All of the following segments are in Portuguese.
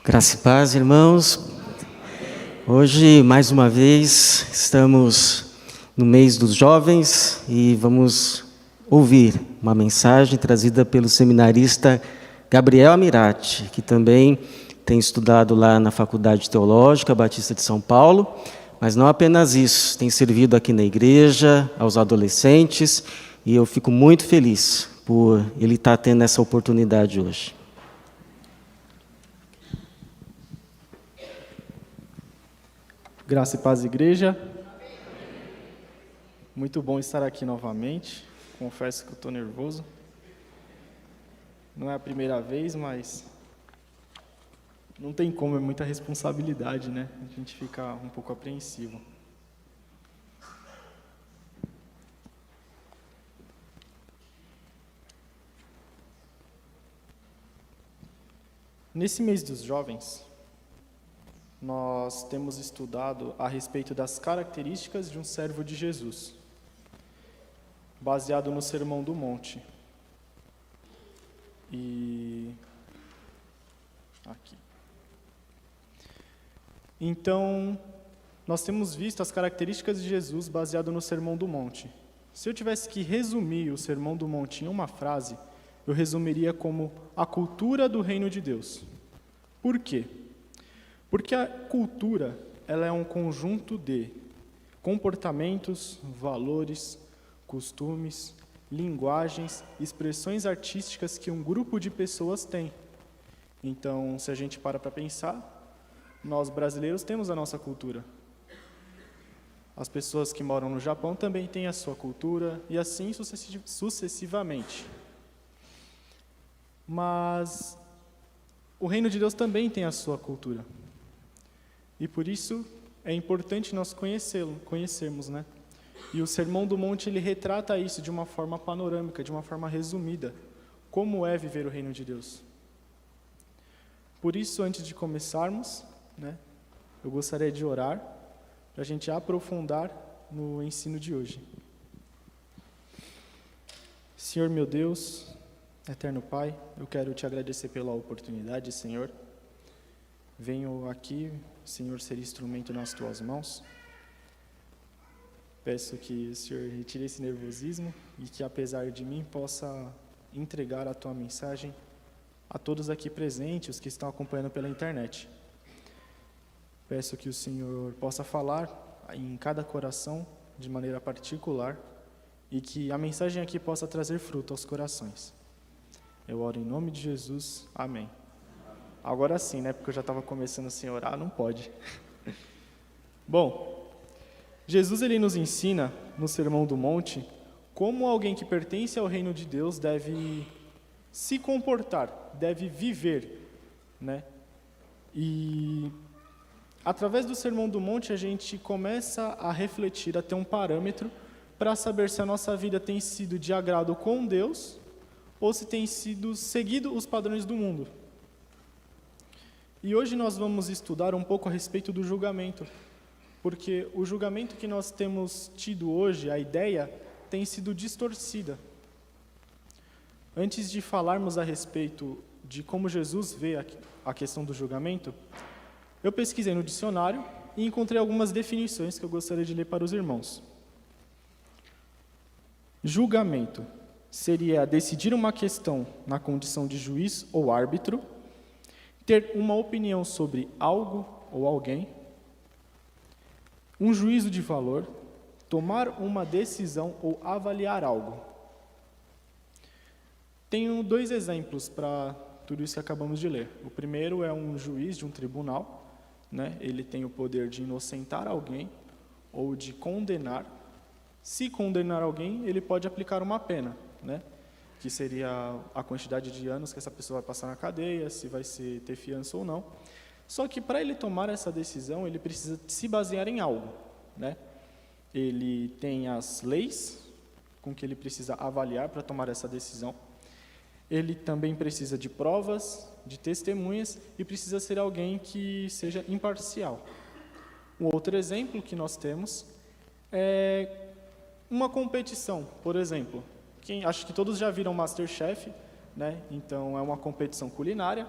Graça e paz, irmãos. Hoje, mais uma vez, estamos no mês dos jovens e vamos ouvir uma mensagem trazida pelo seminarista Gabriel Amirati, que também tem estudado lá na Faculdade Teológica Batista de São Paulo, mas não apenas isso, tem servido aqui na igreja, aos adolescentes, e eu fico muito feliz por ele estar tendo essa oportunidade hoje. Graça e paz, igreja. Muito bom estar aqui novamente. Confesso que eu estou nervoso. Não é a primeira vez, mas não tem como, é muita responsabilidade, né? A gente fica um pouco apreensivo. Nesse mês dos jovens, nós temos estudado a respeito das características de um servo de Jesus, baseado no Sermão do Monte. Então, nós temos visto as características de Jesus baseado no Sermão do Monte. Se eu tivesse que resumir o Sermão do Monte em uma frase, eu resumiria como a cultura do reino de Deus. Por quê? Porque a cultura, ela é um conjunto de comportamentos, valores, costumes, linguagens, expressões artísticas que um grupo de pessoas tem. Então, se a gente para pensar, nós brasileiros temos a nossa cultura. As pessoas que moram no Japão também têm a sua cultura, e assim sucessivamente. Mas o reino de Deus também tem a sua cultura. E por isso é importante nós conhecermos, né? E o Sermão do Monte, ele retrata isso de uma forma panorâmica, de uma forma resumida. Como é viver o reino de Deus? Por isso, antes de começarmos, né, eu gostaria de orar, para a gente aprofundar no ensino de hoje. Senhor meu Deus, eterno Pai, eu quero te agradecer pela oportunidade, Senhor. Venho aqui, Senhor, ser instrumento nas tuas mãos. Peço que o Senhor retire esse nervosismo e que, apesar de mim, possa entregar a tua mensagem a todos aqui presentes, os que estão acompanhando pela internet. Peço que o Senhor possa falar em cada coração de maneira particular e que a mensagem aqui possa trazer fruto aos corações. Eu oro em nome de Jesus. Amém. Agora sim, né? Porque eu já estava começando assim a orar, não pode. Bom, Jesus ele nos ensina no Sermão do Monte como alguém que pertence ao reino de Deus deve se comportar, deve viver, né? E através do Sermão do Monte a gente começa a refletir, a ter um parâmetro para saber se a nossa vida tem sido de agrado com Deus ou se tem sido seguido os padrões do mundo. E hoje nós vamos estudar um pouco a respeito do julgamento, porque o julgamento que nós temos tido hoje, a ideia, tem sido distorcida. Antes de falarmos a respeito de como Jesus vê a questão do julgamento, eu pesquisei no dicionário e encontrei algumas definições que eu gostaria de ler para os irmãos. Julgamento seria decidir uma questão na condição de juiz ou árbitro, ter uma opinião sobre algo ou alguém, um juízo de valor, tomar uma decisão ou avaliar algo. Tenho 2 exemplos para tudo isso que acabamos de ler. O primeiro é um juiz de um tribunal, né? Ele tem o poder de inocentar alguém ou de condenar. Se condenar alguém, ele pode aplicar uma pena, né? Que seria a quantidade de anos que essa pessoa vai passar na cadeia, se vai ter fiança ou não. Só que para ele tomar essa decisão, ele precisa se basear em algo, né? Ele tem as leis com que ele precisa avaliar para tomar essa decisão. Ele também precisa de provas, de testemunhas e precisa ser alguém que seja imparcial. Um outro exemplo que nós temos é uma competição, por exemplo. Acho que todos já viram MasterChef, né? Então é uma competição culinária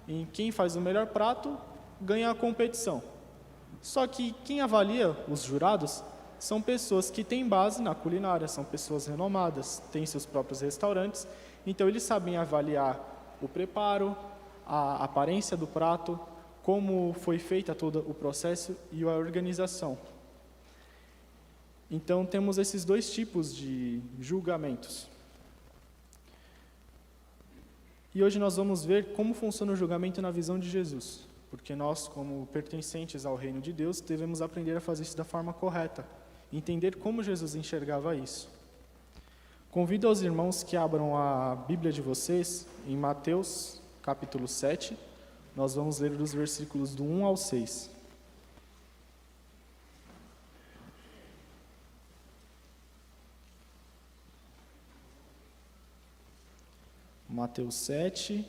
em quem faz o melhor prato ganha a competição. Só que quem avalia, os jurados, são pessoas que têm base na culinária, são pessoas renomadas, têm seus próprios restaurantes, então eles sabem avaliar o preparo, a aparência do prato, como foi feita todo o processo e a organização. Então temos esses dois tipos de julgamentos. E hoje nós vamos ver como funciona o julgamento na visão de Jesus, porque nós, como pertencentes ao reino de Deus, devemos aprender a fazer isso da forma correta, entender como Jesus enxergava isso. Convido aos irmãos que abram a Bíblia de vocês em Mateus, capítulo 7, nós vamos ler dos versículos do 1 ao 6. Mateus 7,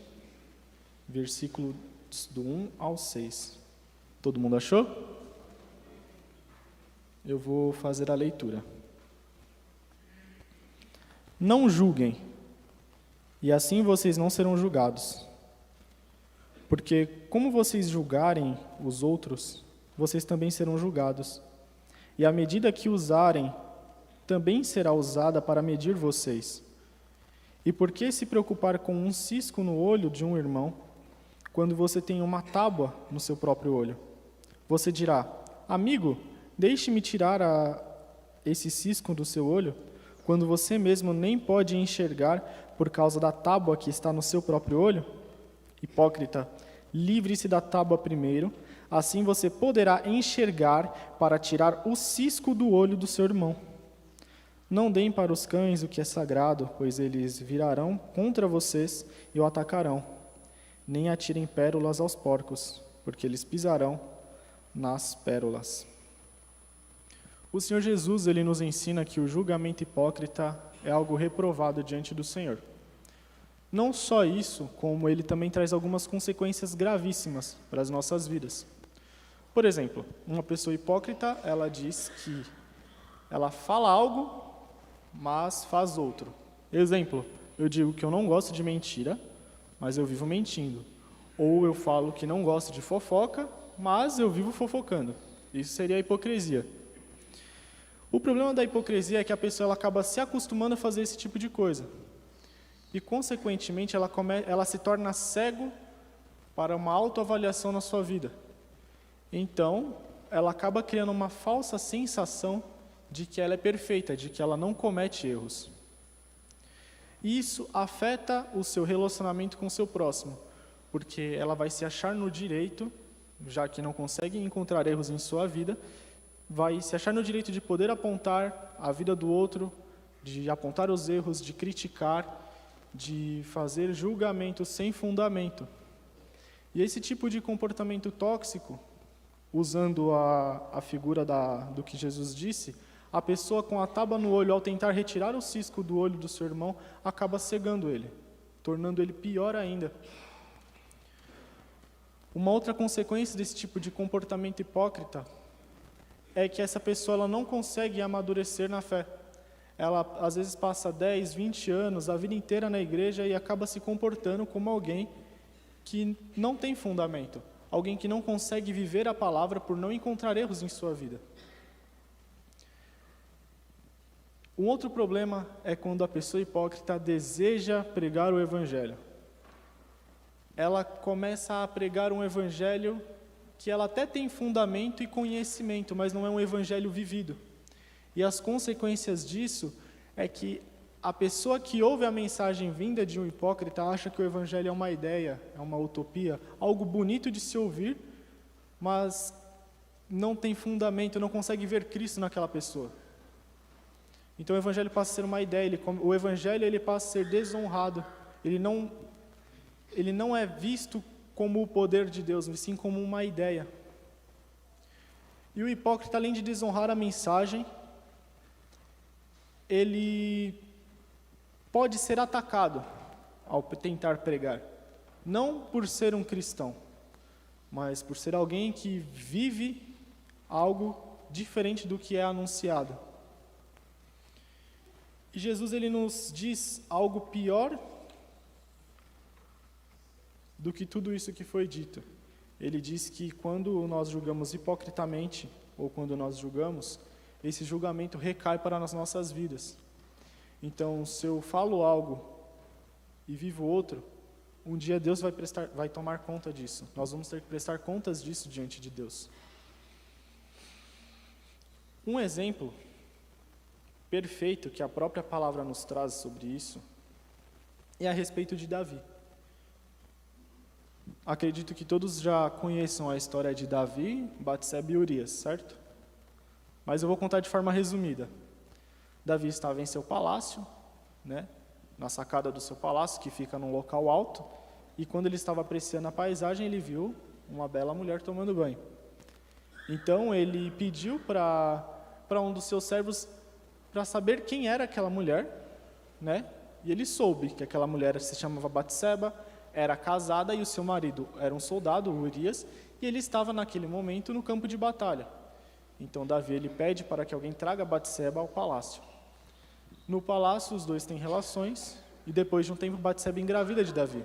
versículo do 1 ao 6. Todo mundo achou? Eu vou fazer a leitura. Não julguem, e assim vocês não serão julgados. Porque como vocês julgarem os outros, vocês também serão julgados. E a medida que usarem também será usada para medir vocês. E por que se preocupar com um cisco no olho de um irmão, quando você tem uma tábua no seu próprio olho? Você dirá: amigo, deixe-me tirar esse cisco do seu olho, quando você mesmo nem pode enxergar por causa da tábua que está no seu próprio olho? Hipócrita, livre-se da tábua primeiro, assim você poderá enxergar para tirar o cisco do olho do seu irmão. Não deem para os cães o que é sagrado, pois eles virarão contra vocês e o atacarão. Nem atirem pérolas aos porcos, porque eles pisarão nas pérolas. O Senhor Jesus, ele nos ensina que o julgamento hipócrita é algo reprovado diante do Senhor. Não só isso, como ele também traz algumas consequências gravíssimas para as nossas vidas. Por exemplo, uma pessoa hipócrita, ela diz que ela fala algo, mas faz outro. Exemplo, eu digo que eu não gosto de mentira, mas eu vivo mentindo. Ou eu falo que não gosto de fofoca, mas eu vivo fofocando. Isso seria a hipocrisia. O problema da hipocrisia é que a pessoa ela acaba se acostumando a fazer esse tipo de coisa. E, consequentemente, ela se torna cego para uma autoavaliação na sua vida. Então, ela acaba criando uma falsa sensação de que ela é perfeita, de que ela não comete erros. Isso afeta o seu relacionamento com o seu próximo, porque ela vai se achar no direito, já que não consegue encontrar erros em sua vida, vai se achar no direito de poder apontar a vida do outro, de apontar os erros, de criticar, de fazer julgamentos sem fundamento. E esse tipo de comportamento tóxico, usando a figura do que Jesus disse, a pessoa com a tábua no olho, ao tentar retirar o cisco do olho do seu irmão, acaba cegando ele, tornando ele pior ainda. Uma outra consequência desse tipo de comportamento hipócrita é que essa pessoa ela não consegue amadurecer na fé. Ela, às vezes, passa 10, 20 anos, a vida inteira na igreja e acaba se comportando como alguém que não tem fundamento. Alguém que não consegue viver a palavra por não encontrar erros em sua vida. Um outro problema é quando a pessoa hipócrita deseja pregar o evangelho. Ela começa a pregar um evangelho que ela até tem fundamento e conhecimento, mas não é um evangelho vivido. E as consequências disso é que a pessoa que ouve a mensagem vinda de um hipócrita acha que o evangelho é uma ideia, é uma utopia, algo bonito de se ouvir, mas não tem fundamento, não consegue ver Cristo naquela pessoa. Então o evangelho passa a ser uma ideia, o evangelho ele passa a ser desonrado, ele não é visto como o poder de Deus, mas sim como uma ideia. E o hipócrita, além de desonrar a mensagem, ele pode ser atacado ao tentar pregar. Não por ser um cristão, mas por ser alguém que vive algo diferente do que é anunciado. E Jesus ele nos diz algo pior do que tudo isso que foi dito. Ele diz que quando nós julgamos hipocritamente, ou quando nós julgamos, esse julgamento recai para as nossas vidas. Então, se eu falo algo e vivo outro, um dia Deus vai tomar conta disso. Nós vamos ter que prestar contas disso diante de Deus. Um exemplo perfeito que a própria palavra nos traz sobre isso é a respeito de Davi. Acredito que todos já conheçam a história de Davi, Batseba e Urias, certo? Mas eu vou contar de forma resumida. Davi estava em seu palácio, né, na sacada do seu palácio, que fica num local alto, e quando ele estava apreciando a paisagem, ele viu uma bela mulher tomando banho. Então ele pediu para um dos seus servos para saber quem era aquela mulher, né? E ele soube que aquela mulher se chamava Batseba, era casada e o seu marido era um soldado, Urias, e ele estava naquele momento no campo de batalha. Então Davi ele pede para que alguém traga Batseba ao palácio. No palácio os dois têm relações e depois de um tempo Batseba engravida de Davi.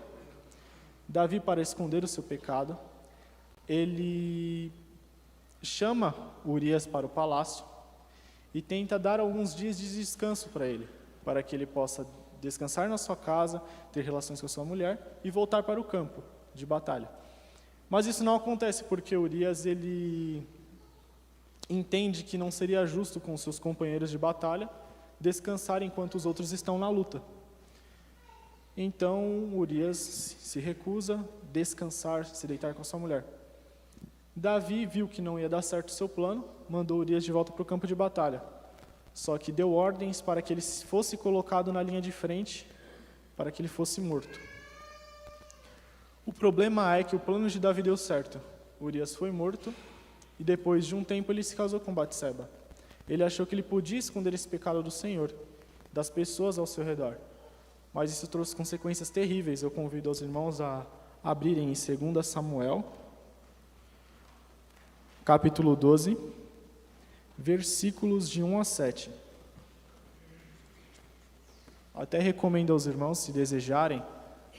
Davi, para esconder o seu pecado, ele chama Urias para o palácio e tenta dar alguns dias de descanso para ele, para que ele possa descansar na sua casa, ter relações com a sua mulher e voltar para o campo de batalha. Mas isso não acontece porque Urias ele entende que não seria justo com seus companheiros de batalha descansar enquanto os outros estão na luta. Então Urias se recusa a descansar, se deitar com sua mulher. Davi viu que não ia dar certo o seu plano, mandou Urias de volta para o campo de batalha. Só que deu ordens para que ele fosse colocado na linha de frente, para que ele fosse morto. O problema é que o plano de Davi deu certo. Urias foi morto e depois de um tempo ele se casou com Batseba. Ele achou que ele podia esconder esse pecado do Senhor, das pessoas ao seu redor. Mas isso trouxe consequências terríveis. Eu convido os irmãos a abrirem em 2 Samuel, capítulo 12, versículos de 1 a 7. Até recomendo aos irmãos, se desejarem,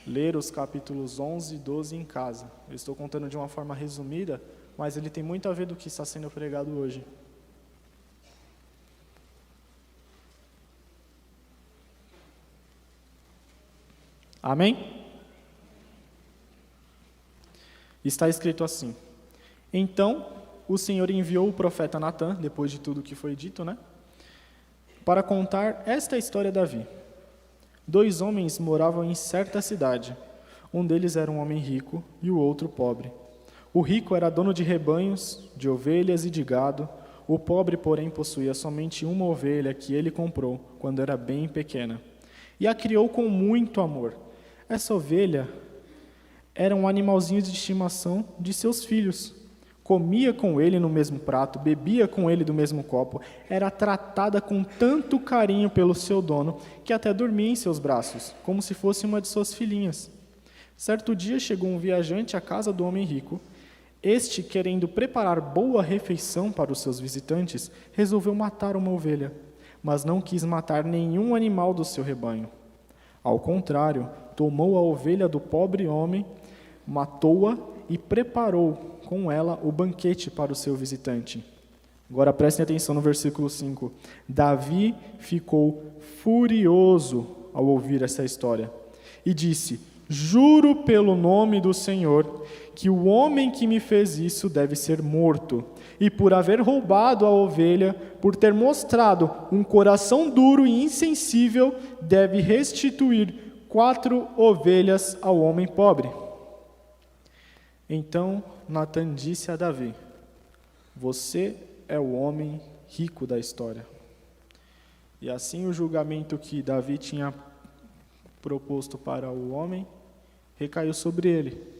ler os capítulos 11 e 12 em casa. Eu estou contando de uma forma resumida, mas ele tem muito a ver do que está sendo pregado hoje. Amém? Está escrito assim: Então o Senhor enviou o profeta Natã, depois de tudo que foi dito, né? Para contar esta história a Davi. 2 homens moravam em certa cidade. Um deles era um homem rico e o outro pobre. O rico era dono de rebanhos, de ovelhas e de gado. O pobre, porém, possuía somente uma ovelha que ele comprou quando era bem pequena. E a criou com muito amor. Essa ovelha era um animalzinho de estimação de seus filhos. Comia com ele no mesmo prato, bebia com ele do mesmo copo, era tratada com tanto carinho pelo seu dono, que até dormia em seus braços, como se fosse uma de suas filhinhas. Certo dia chegou um viajante à casa do homem rico. Este, querendo preparar boa refeição para os seus visitantes, resolveu matar uma ovelha, mas não quis matar nenhum animal do seu rebanho. Ao contrário, tomou a ovelha do pobre homem, matou-a e preparou com ela o banquete para o seu visitante. Agora prestem atenção no versículo 5. Davi ficou furioso ao ouvir essa história e disse: Juro pelo nome do Senhor que o homem que me fez isso deve ser morto, e por haver roubado a ovelha, por ter mostrado um coração duro e insensível, deve restituir 4 ovelhas ao homem pobre. Então Natã disse a Davi: Você é o homem rico da história. E assim o julgamento que Davi tinha proposto para o homem recaiu sobre ele.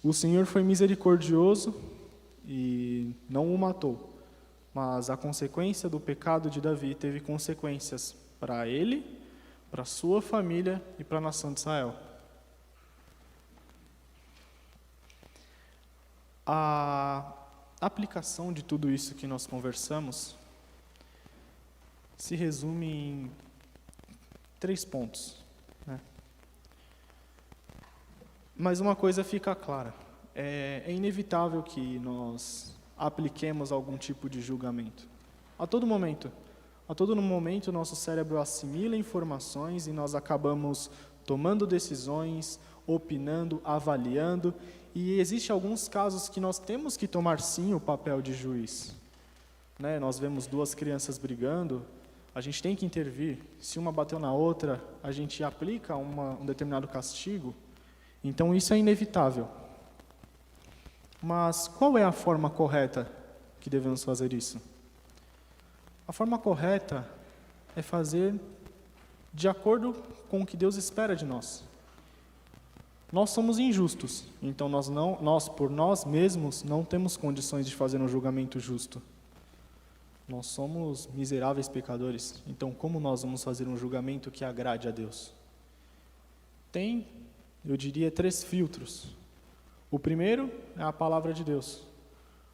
O Senhor foi misericordioso e não o matou, mas a consequência do pecado de Davi teve consequências para ele, para sua família e para a nação de Israel. A aplicação de tudo isso que nós conversamos se resume em 3 pontos. Mas uma coisa fica clara, é inevitável que nós apliquemos algum tipo de julgamento. A todo momento, nosso cérebro assimila informações e nós acabamos tomando decisões, opinando, avaliando, e existem alguns casos que nós temos que tomar sim o papel de juiz. Nós vemos duas crianças brigando, a gente tem que intervir. Se uma bateu na outra, a gente aplica um determinado castigo. Então isso é inevitável. Mas qual é a forma correta que devemos fazer isso? A forma correta é fazer de acordo com o que Deus espera de nós. Nós somos injustos, então nós por nós mesmos não temos condições de fazer um julgamento justo. Nós somos miseráveis pecadores, então como nós vamos fazer um julgamento que agrade a Deus? Tem, eu diria, 3 filtros. O primeiro é a palavra de Deus.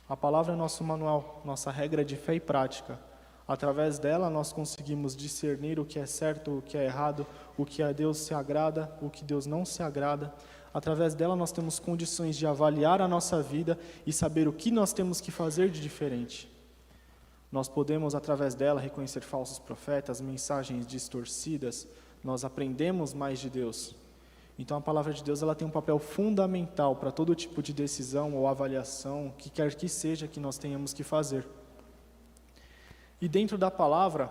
A palavra é nosso manual, nossa regra de fé e prática. Através dela nós conseguimos discernir o que é certo, o que é errado, o que a Deus se agrada, o que Deus não se agrada. Através dela nós temos condições de avaliar a nossa vida e saber o que nós temos que fazer de diferente. Nós podemos, através dela, reconhecer falsos profetas, mensagens distorcidas. Nós aprendemos mais de Deus. Então a palavra de Deus ela tem um papel fundamental para todo tipo de decisão ou avaliação, que quer que seja que nós tenhamos que fazer. E dentro da palavra,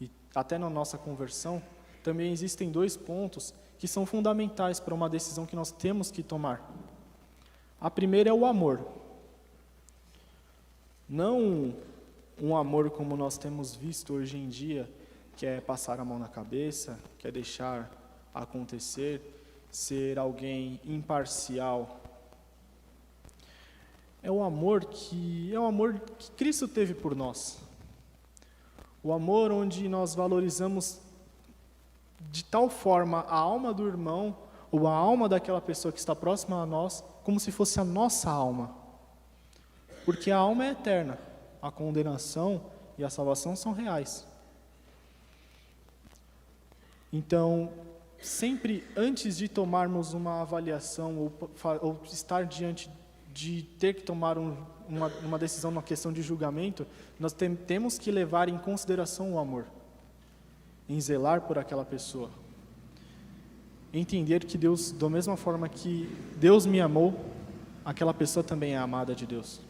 e até na nossa conversão, também existem 2 pontos que são fundamentais para uma decisão que nós temos que tomar. A primeira é o amor. Não um amor como nós temos visto hoje em dia, que é passar a mão na cabeça, que é deixar acontecer, ser alguém imparcial. É o amor que Cristo teve por nós. O amor onde nós valorizamos de tal forma a alma do irmão ou a alma daquela pessoa que está próxima a nós, como se fosse a nossa alma. Porque a alma é eterna, a condenação e a salvação são reais. Então, sempre antes de tomarmos uma avaliação ou estar diante de ter que tomar uma decisão na questão de julgamento, nós temos que levar em consideração o amor, em zelar por aquela pessoa. Entender que Deus, da mesma forma que Deus me amou, aquela pessoa também é amada de Deus.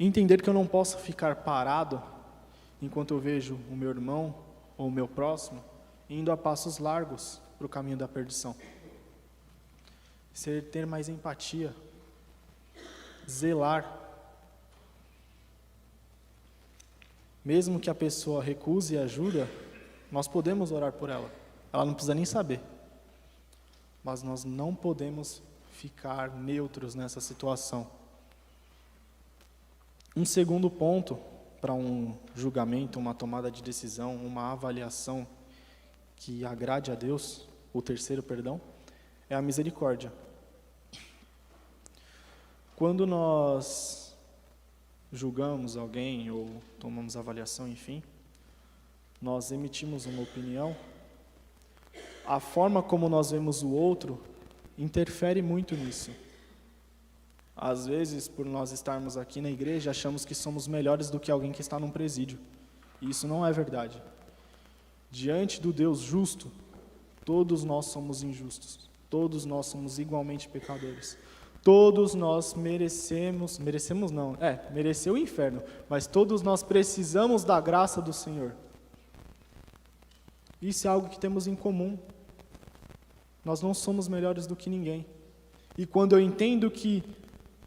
Entender que eu não posso ficar parado enquanto eu vejo o meu irmão ou o meu próximo indo a passos largos para o caminho da perdição. Ter mais empatia, zelar. Mesmo que a pessoa recuse ajuda, nós podemos orar por ela. Ela não precisa nem saber. Mas nós não podemos ficar neutros nessa situação. Um segundo ponto para um julgamento, uma tomada de decisão, uma avaliação que agrade a Deus, o terceiro, perdão, é a misericórdia. Quando nós julgamos alguém ou tomamos avaliação, enfim, nós emitimos uma opinião, a forma como nós vemos o outro interfere muito nisso. Às vezes, por nós estarmos aqui na igreja, achamos que somos melhores do que alguém que está num presídio. E isso não é verdade. Diante do Deus justo, todos nós somos injustos. Todos nós somos igualmente pecadores. Todos nós mereceu o inferno, mas todos nós precisamos da graça do Senhor. Isso é algo que temos em comum. Nós não somos melhores do que ninguém. E quando eu entendo que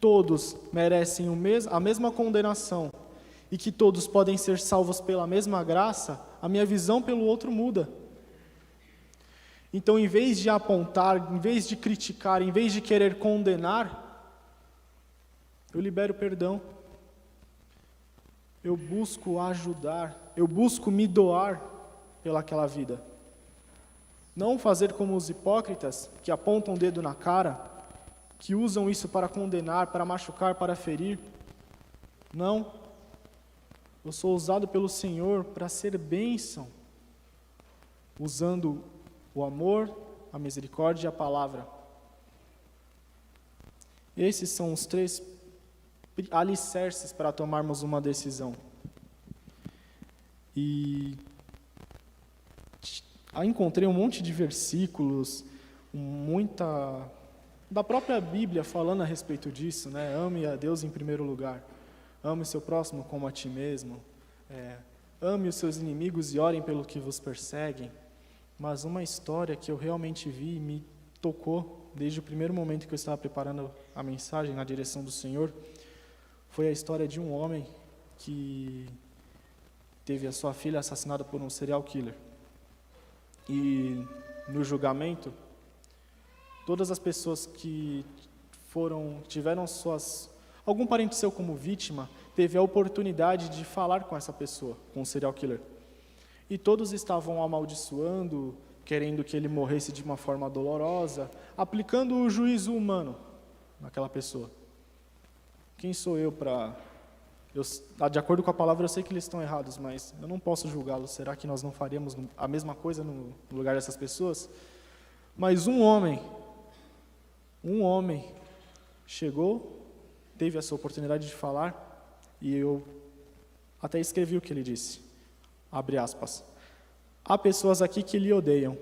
todos merecem a mesma condenação e que todos podem ser salvos pela mesma graça, a minha visão pelo outro muda. Então, em vez de apontar, em vez de criticar, em vez de querer condenar, eu libero perdão. Eu busco ajudar, eu busco me doar pelaquela vida. Não fazer como os hipócritas, que apontam o dedo na cara, que usam isso para condenar, para machucar, para ferir. Não. Eu sou usado pelo Senhor para ser bênção, usando o amor, a misericórdia e a palavra. Esses são os 3 alicerces para tomarmos uma decisão. E encontrei um monte de versículos, da própria Bíblia falando a respeito disso, né? Ame a Deus em primeiro lugar, ame o seu próximo como a ti mesmo, ame os seus inimigos e orem pelo que vos perseguem. Mas uma história que eu realmente vi e me tocou desde o primeiro momento que eu estava preparando a mensagem na direção do Senhor, foi a história de um homem que teve a sua filha assassinada por um serial killer. E no julgamento, todas as pessoas que tiveram algum parente seu como vítima, teve a oportunidade de falar com essa pessoa, com o serial killer. E todos estavam amaldiçoando, querendo que ele morresse de uma forma dolorosa, aplicando o juízo humano naquela pessoa. Quem sou eu para... de acordo com a palavra, eu sei que eles estão errados, mas eu não posso julgá-los. Será que nós não faríamos a mesma coisa no lugar dessas pessoas? Mas um homem chegou, teve essa oportunidade de falar, e eu até escrevi o que ele disse. Abre aspas. Há pessoas aqui que lhe odeiam.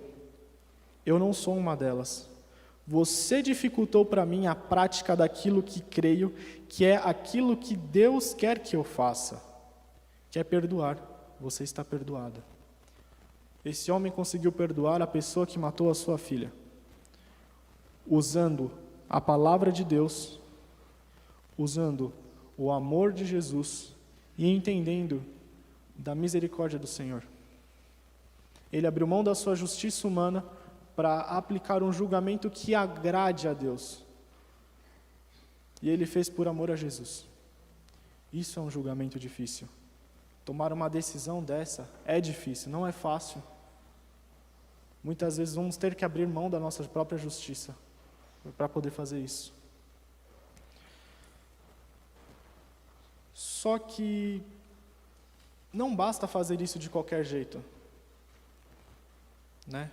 Eu não sou uma delas. Você dificultou para mim a prática daquilo que creio, que é aquilo que Deus quer que eu faça, que é perdoar. Você está perdoada. Esse homem conseguiu perdoar a pessoa que matou a sua filha, usando a palavra de Deus, usando o amor de Jesus e entendendo da misericórdia do Senhor. Ele abriu mão da sua justiça humana para aplicar um julgamento que agrade a Deus. E ele fez por amor a Jesus. Isso é um julgamento difícil. Tomar uma decisão dessa é difícil, não é fácil. Muitas vezes vamos ter que abrir mão da nossa própria justiça para poder fazer isso. Só que não basta fazer isso de qualquer jeito, né?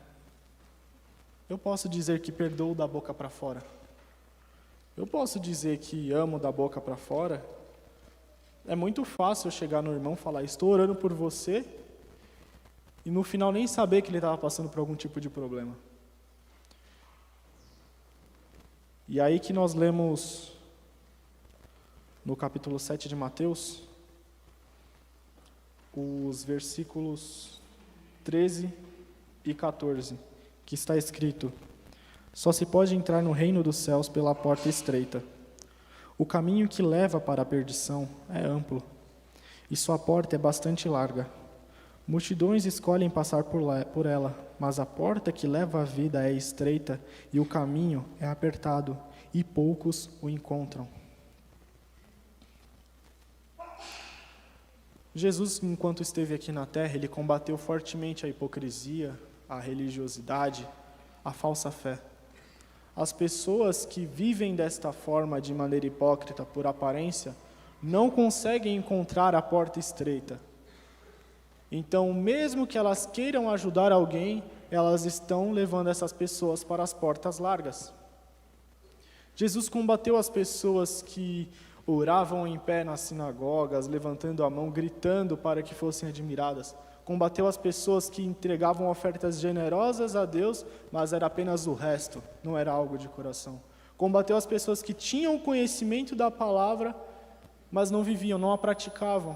Eu posso dizer que perdoo da boca para fora. Eu posso dizer que amo da boca para fora. É muito fácil eu chegar no irmão e falar, estou orando por você, e no final nem saber que ele estava passando por algum tipo de problema. E aí que nós lemos no capítulo 7 de Mateus, os versículos 13 e 14, que está escrito: só se pode entrar no reino dos céus pela porta estreita. O caminho que leva para a perdição é amplo, e sua porta é bastante larga. Multidões escolhem passar por ela, mas a porta que leva à vida é estreita, e o caminho é apertado, e poucos o encontram. Jesus, enquanto esteve aqui na terra, ele combateu fortemente a hipocrisia, a religiosidade, a falsa fé. As pessoas que vivem desta forma, de maneira hipócrita, por aparência, não conseguem encontrar a porta estreita. Então, mesmo que elas queiram ajudar alguém, elas estão levando essas pessoas para as portas largas. Jesus combateu as pessoas que oravam em pé nas sinagogas, levantando a mão, gritando para que fossem admiradas. Combateu as pessoas que entregavam ofertas generosas a Deus, mas era apenas o resto, não era algo de coração. Combateu as pessoas que tinham o conhecimento da palavra, mas não viviam, não a praticavam.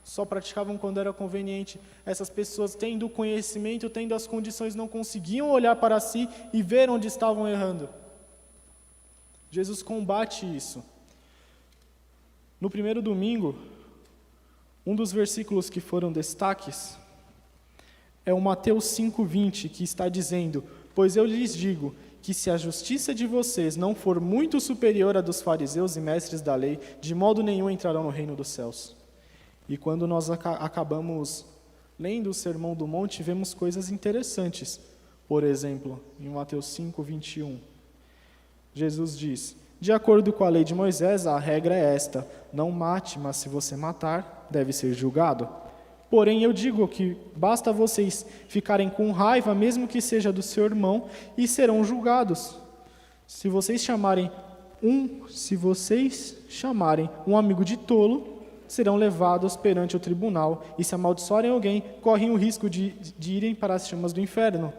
Só praticavam quando era conveniente. Essas pessoas, tendo o conhecimento, tendo as condições, não conseguiam olhar para si e ver onde estavam errando. Jesus combate isso. No primeiro domingo, um dos versículos que foram destaques é o Mateus 5:20, que está dizendo: pois eu lhes digo que se a justiça de vocês não for muito superior à dos fariseus e mestres da lei, de modo nenhum entrarão no reino dos céus. E quando nós acabamos lendo o Sermão do Monte, vemos coisas interessantes. Por exemplo, em Mateus 5:21, Jesus diz: de acordo com a lei de Moisés, a regra é esta: não mate, mas se você matar, deve ser julgado. Porém, eu digo que basta vocês ficarem com raiva, mesmo que seja do seu irmão, e serão julgados. Se vocês chamarem um amigo de tolo, serão levados perante o tribunal, e se amaldiçoarem alguém, correm o risco de irem para as chamas do inferno.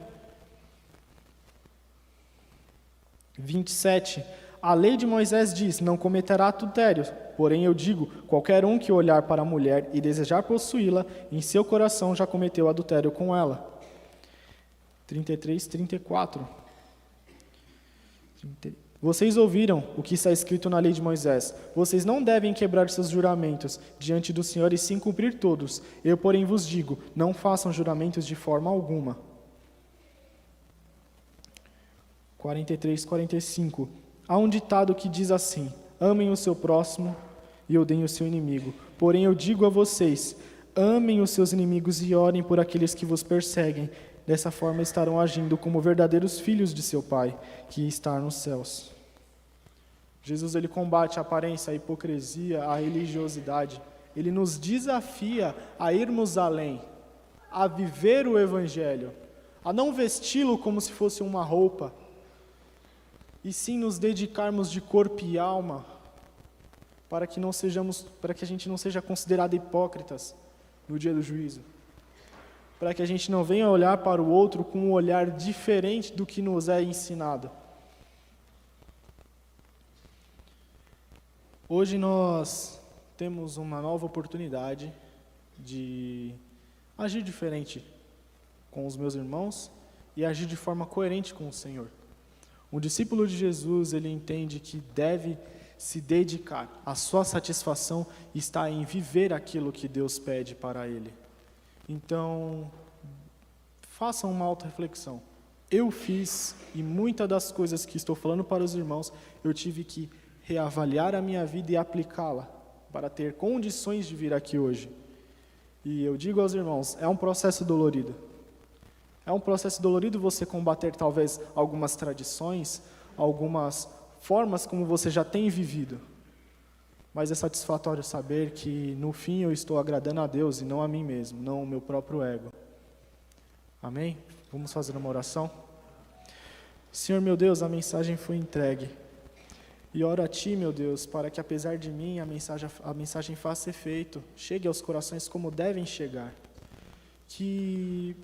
27. A lei de Moisés diz: não cometerá adultério. Porém, eu digo: qualquer um que olhar para a mulher e desejar possuí-la, em seu coração já cometeu adultério com ela. 33, 34. Vocês ouviram o que está escrito na lei de Moisés: vocês não devem quebrar seus juramentos diante do Senhor e sim cumprir todos. Eu, porém, vos digo: não façam juramentos de forma alguma. 43, 45. Há um ditado que diz assim: amem o seu próximo e odeiem o seu inimigo. Porém, eu digo a vocês: amem os seus inimigos e orem por aqueles que vos perseguem. Dessa forma estarão agindo como verdadeiros filhos de seu Pai, que está nos céus. Jesus, ele combate a aparência, a hipocrisia, a religiosidade. Ele nos desafia a irmos além, a viver o Evangelho, a não vesti-lo como se fosse uma roupa, e sim nos dedicarmos de corpo e alma, para que a gente não seja considerado hipócritas no dia do juízo, para que a gente não venha olhar para o outro com um olhar diferente do que nos é ensinado. Hoje nós temos uma nova oportunidade de agir diferente com os meus irmãos e agir de forma coerente com o Senhor. Um discípulo de Jesus, ele entende que deve se dedicar. A sua satisfação está em viver aquilo que Deus pede para ele. Então, façam uma auto-reflexão. Eu fiz, e muitas das coisas que estou falando para os irmãos, eu tive que reavaliar a minha vida e aplicá-la, para ter condições de vir aqui hoje. E eu digo aos irmãos, é um processo dolorido. É um processo dolorido você combater talvez algumas tradições, algumas formas como você já tem vivido. Mas é satisfatório saber que no fim eu estou agradando a Deus e não a mim mesmo, não o meu próprio ego. Amém? Vamos fazer uma oração? Senhor meu Deus, a mensagem foi entregue. E oro a Ti, meu Deus, para que apesar de mim a mensagem faça efeito, chegue aos corações como devem chegar. Que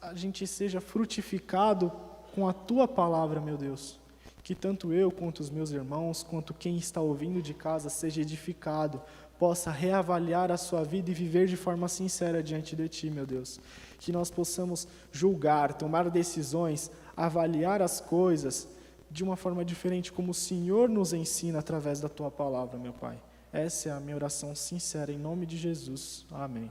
a gente seja frutificado com a Tua palavra, meu Deus. Que tanto eu, quanto os meus irmãos, quanto quem está ouvindo de casa, seja edificado, possa reavaliar a sua vida e viver de forma sincera diante de Ti, meu Deus. Que nós possamos julgar, tomar decisões, avaliar as coisas de uma forma diferente, como o Senhor nos ensina através da Tua palavra, meu Pai. Essa é a minha oração sincera, em nome de Jesus. Amém.